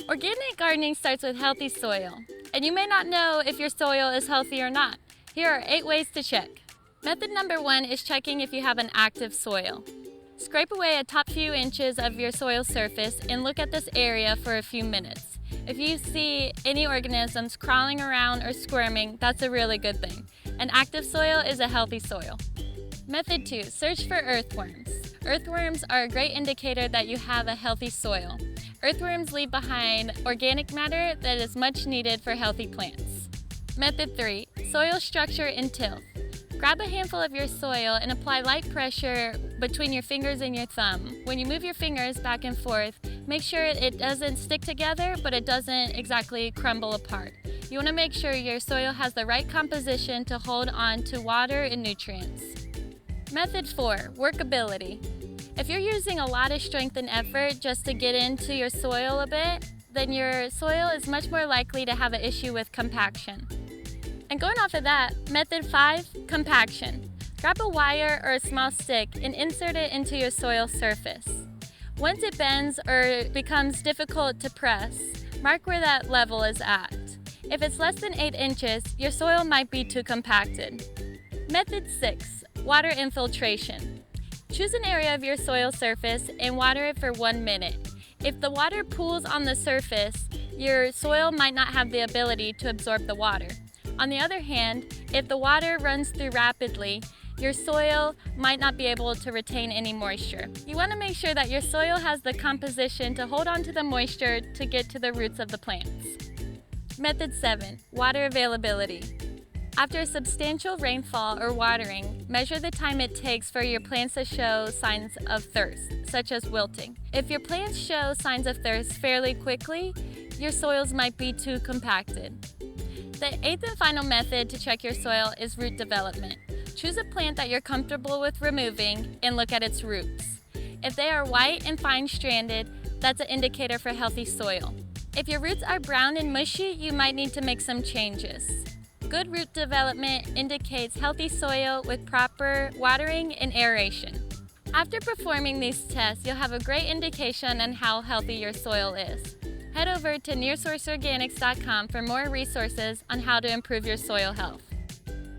Organic gardening starts with healthy soil, and you may not know if your soil is healthy or not. Here are 8 ways to check. Method number 1 is checking if you have an active soil. Scrape away a top few inches of your soil surface and look at this area for a few minutes. If you see any organisms crawling around or squirming, that's a really good thing. An active soil is a healthy soil. Method 2, search for earthworms. Earthworms are a great indicator that you have a healthy soil. Earthworms leave behind organic matter that is much needed for healthy plants. Method 3, soil structure in tilth. Grab a handful of your soil and apply light pressure between your fingers and your thumb. When you move your fingers back and forth, make sure it doesn't stick together, but it doesn't exactly crumble apart. You want to make sure your soil has the right composition to hold on to water and nutrients. Method 4, workability. If you're using a lot of strength and effort just to get into your soil a bit, then your soil is much more likely to have an issue with compaction. And going off of that, method 5, compaction. Grab a wire or a small stick and insert it into your soil surface. Once it bends or becomes difficult to press, mark where that level is at. If it's less than 8 inches, your soil might be too compacted. Method 6, water infiltration. Choose an area of your soil surface and water it for 1 minute. If the water pools on the surface, your soil might not have the ability to absorb the water. On the other hand, if the water runs through rapidly, your soil might not be able to retain any moisture. You want to make sure that your soil has the composition to hold on to the moisture to get to the roots of the plants. Method 7, water availability. After a substantial rainfall or watering, measure the time it takes for your plants to show signs of thirst, such as wilting. If your plants show signs of thirst fairly quickly, your soils might be too compacted. The 8th and final method to check your soil is root development. Choose a plant that you're comfortable with removing and look at its roots. If they are white and fine-stranded, that's an indicator for healthy soil. If your roots are brown and mushy, you might need to make some changes. Good root development indicates healthy soil with proper watering and aeration. After performing these tests, you'll have a great indication on how healthy your soil is. Head over to NearSourceOrganics.com for more resources on how to improve your soil health.